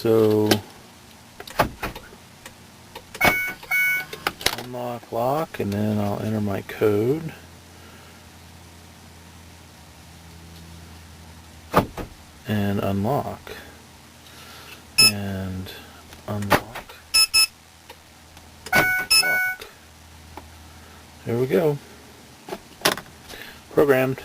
so unlock lock, and then I'll enter my code. And unlock. And unlock. Lock. There we go. Programmed.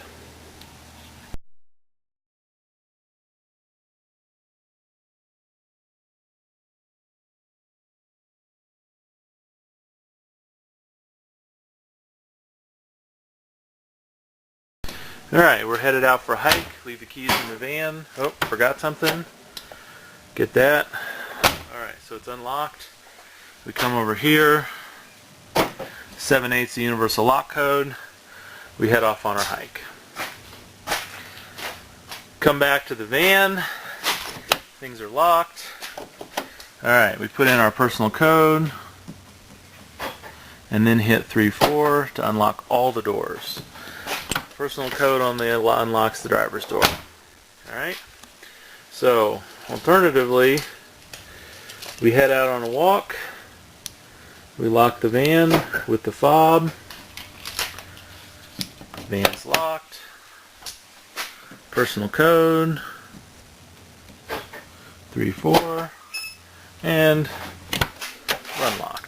Alright, we're headed out for a hike. Leave the keys in the van. Oh, forgot something. Get that. Alright, so it's unlocked. We come over here. 7/8 the universal lock code. We head off on our hike. Come back to the van. Things are locked. Alright, we put in our personal code. And then hit 3-4 to unlock all the doors. Personal code only unlocks the driver's door. Alright, so alternatively, we head out on a walk. We lock the van with the fob. Van's locked. Personal code 3-4, and unlock.